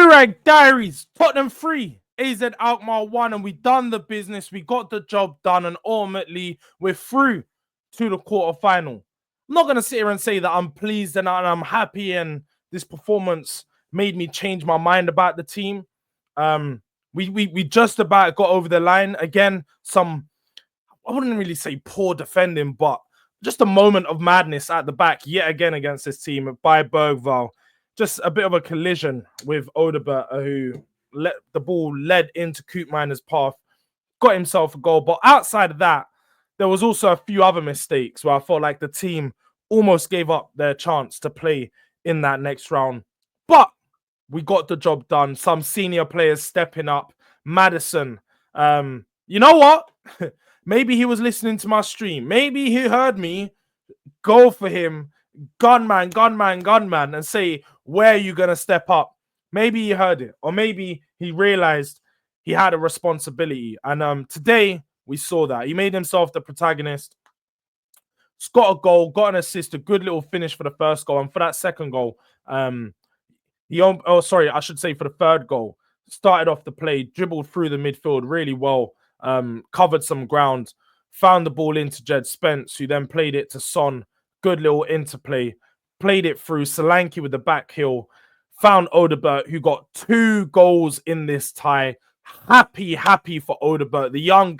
Durag Diaries, Tottenham 3, AZ Alkmaar 1, and we done the business. We got the job done, and ultimately we're through to the quarterfinal. I'm not going to sit here and say that I'm pleased and I'm happy, and this performance made me change my mind about the team. We just about got over the line. Again, I wouldn't really say poor defending, but just a moment of madness at the back yet again against this team by Bergvall. Just a bit of a collision with Odegaard, who let the ball led into Koopmeiner's path, got himself a goal. But outside of that, there was also a few other mistakes where I felt like the team almost gave up their chance to play in that next round. But we got the job done. Some senior players stepping up. Madison, you know what? Maybe he was listening to my stream. Maybe he heard me go for him, gunman, and say, where are you going to step up? Maybe he heard it, or maybe he realized he had a responsibility. And today, we saw that. He made himself the protagonist. He's got a goal, got an assist, a good little finish for the first goal. And for that second goal, for the third goal, started off the play, dribbled through the midfield really well, covered some ground, found the ball into Jed Spence, who then played it to Son. Good little interplay, played it through Solanke with the back heel, found Odegaard, who got 2 goals in this tie. Happy for Odegaard. The young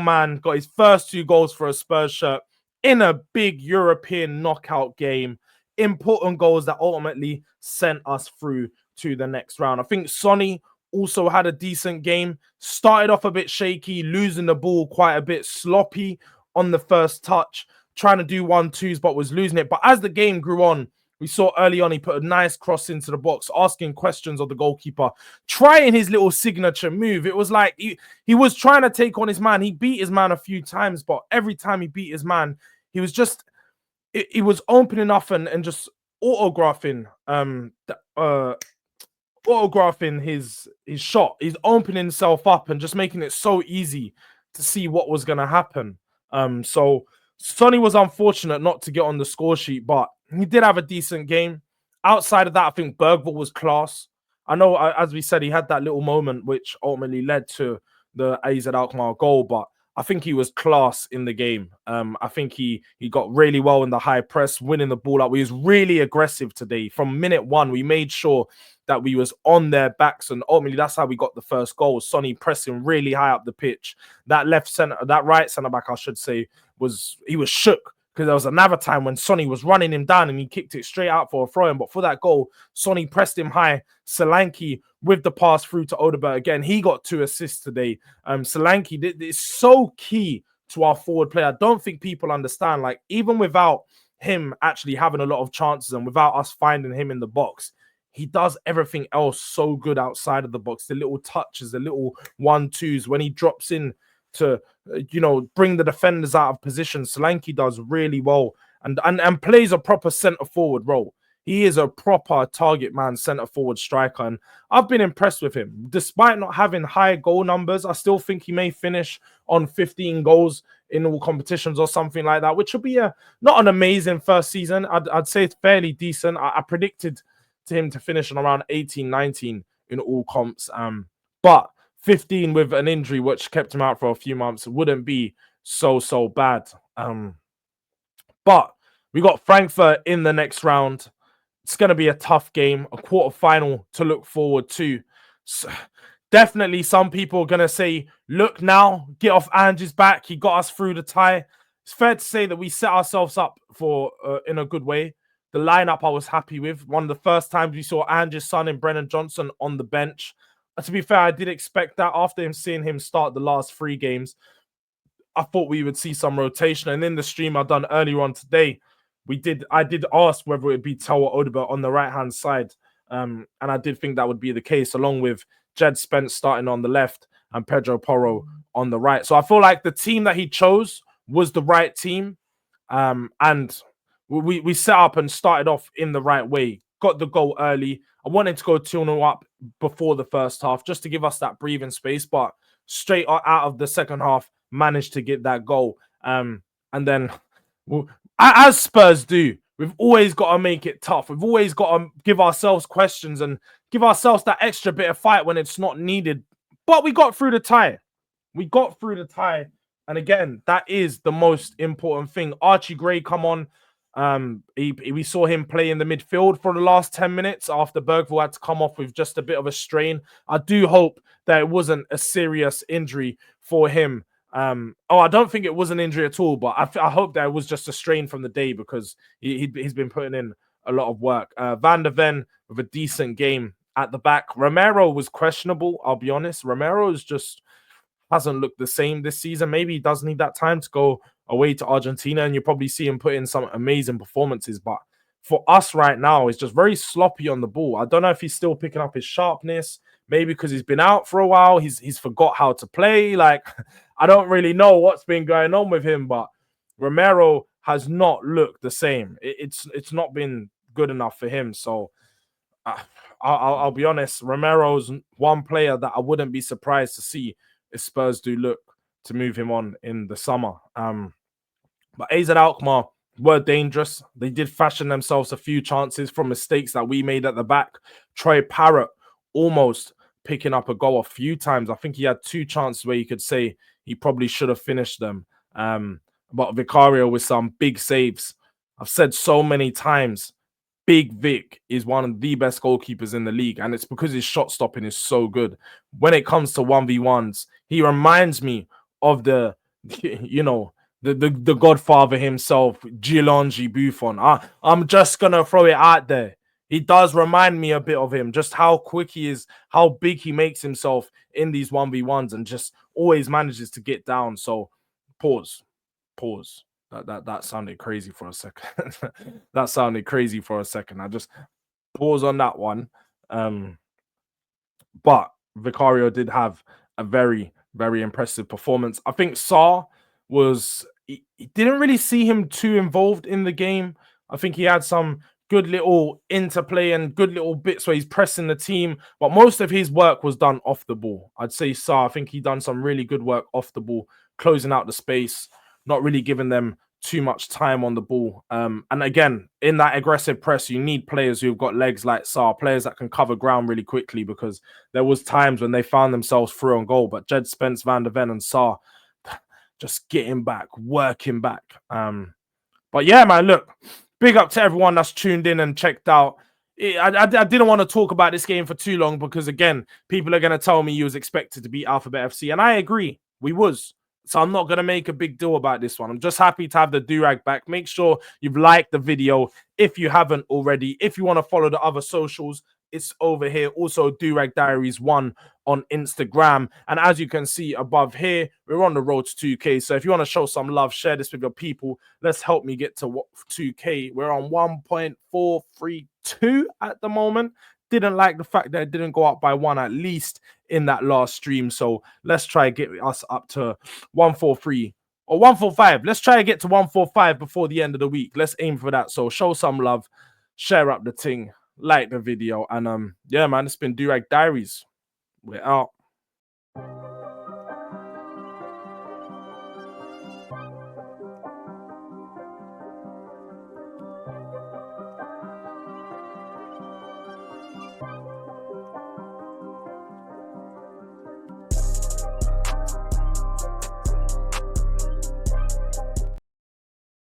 man, got his first 2 goals for a Spurs shirt in a big European knockout game. Important goals that ultimately sent us through to the next round. I think Sonny also had a decent game. Started off a bit shaky, losing the ball quite a bit, sloppy on the first touch, trying to do 1-2s, but was losing it. But as the game grew on, we saw early on he put a nice cross into the box, asking questions of the goalkeeper, trying his little signature move. It was like he was trying to take on his man. He beat his man a few times, but every time he beat his man, he was just he was opening up and just autographing his shot. He's opening himself up and just making it so easy to see what was going to happen. So Sonny was unfortunate not to get on the score sheet, but he did have a decent game. Outside of that, I think Bergvall was class. I know, as we said, he had that little moment which ultimately led to the AZ Alkmaar goal, but I think he was class in the game. I think he got really well in the high press, winning the ball up. We was really aggressive today. From minute 1, we made sure that we was on their backs, and ultimately that's how we got the first goal. Sonny pressing really high up the pitch. That right centre back, I should say, was shook, because there was another time when Sonny was running him down and he kicked it straight out for a throw-in. But for that goal, Sonny pressed him high. Solanke with the pass through to Odegaard. Again, he got 2 assists today. Solanke is so key to our forward play. I don't think people understand. Like, even without him actually having a lot of chances and without us finding him in the box, he does everything else so good outside of the box. The little touches, the little 1-2s, when he drops in to bring the defenders out of position. Solanke does really well and plays a proper centre forward role. He is a proper target man, centre forward striker, and I've been impressed with him. Despite not having high goal numbers, I still think he may finish on 15 goals in all competitions or something like that, which would be not an amazing first season. I'd say it's fairly decent. I predicted to him to finish on around 18, 19 in all comps, but 15 with an injury which kept him out for a few months wouldn't be so bad. But we got Frankfurt in the next round. It's going to be a tough game, a quarterfinal to look forward to. So, definitely some people are going to say, look now, get off Ange's back. He got us through the tie. It's fair to say that we set ourselves up for in a good way. The lineup I was happy with. One of the first times we saw Ange's son and Brennan Johnson on the bench. To be fair, I did expect that after seeing him start the last 3 games. I thought we would see some rotation. And in the stream I've done earlier on today, I did ask whether it would be Tower Odegaard on the right-hand side. And I did think that would be the case, along with Jed Spence starting on the left and Pedro Porro on the right. So I feel like the team that he chose was the right team. And we set up and started off in the right way. Got the goal early. I wanted to go 2-0 up before the first half just to give us that breathing space, but straight out of the second half, managed to get that goal. And then, as Spurs do, We've always got to make it tough. We've always got to give ourselves questions and give ourselves that extra bit of fight when it's not needed. But we got through the tie. We got through the tie. And again, that is the most important thing. Archie Gray come on. We saw him play in the midfield for the last 10 minutes after Bergvall had to come off with just a bit of a strain. I do hope that it wasn't a serious injury for him. I don't think it was an injury at all, but I hope that it was just a strain from the day because he's been putting in a lot of work. Van der Ven with a decent game at the back. Romero was questionable, I'll be honest. Romero is just hasn't looked the same this season. Maybe he does need that time to go away to Argentina, and you probably see him put in some amazing performances. But for us right now, it's just very sloppy on the ball. I don't know if he's still picking up his sharpness. Maybe because he's been out for a while, he's forgot how to play. Like, I don't really know what's been going on with him, but Romero has not looked the same. It's not been good enough for him. So I'll be honest, Romero's one player that I wouldn't be surprised to see if Spurs do look to move him on in the summer. But AZ Alkmaar were dangerous. They did fashion themselves a few chances from mistakes that we made at the back. Troy Parrott almost picking up a goal a few times. I think he had 2 chances where you could say he probably should have finished them. But Vicario with some big saves. I've said so many times, Big Vic is one of the best goalkeepers in the league, and it's because his shot stopping is so good. When it comes to 1v1s, he reminds me of the Godfather himself, Gianluigi Buffon. I'm just gonna throw it out there. He does remind me a bit of him, just how quick he is, how big he makes himself in these 1v1s, and just always manages to get down. So, pause. That sounded crazy for a second. That sounded crazy for a second. I just pause on that one. But Vicario did have a very, very impressive performance. I think Sarr was he didn't really see him too involved in the game. I think he had some good little interplay and good little bits where he's pressing the team, but most of his work was done off the ball. I'd say Sarr, I think he done some really good work off the ball, closing out the space, not really giving them too much time on the ball. And again, in that aggressive press, you need players who've got legs like Sarr, players that can cover ground really quickly, because there was times when they found themselves through on goal, but Jed Spence, Van der Ven and Sarr just getting back, working back. But yeah, man, look, big up to everyone that's tuned in and checked out. I didn't want to talk about this game for too long because, again, people are going to tell me you was expected to beat Alphabet FC, and I agree, we was. So I'm not going to make a big deal about this one. I'm just happy to have the Durag back. Make sure you've liked the video if you haven't already. If you want to follow the other socials, it's over here. Also, Durag Diaries 1 on Instagram. And as you can see above here, we're on the road to 2K. So if you want to show some love, share this with your people. Let's help me get to 2K. We're on 1.432 at the moment. Didn't like the fact that it didn't go up by 1 at least in that last stream. So let's try and get us up to 143 or 145. Let's try and get to 145 before the end of the week. Let's aim for that. So show some love, share up the thing, like the video, and yeah, man, it's been Durag Diaries. We're out.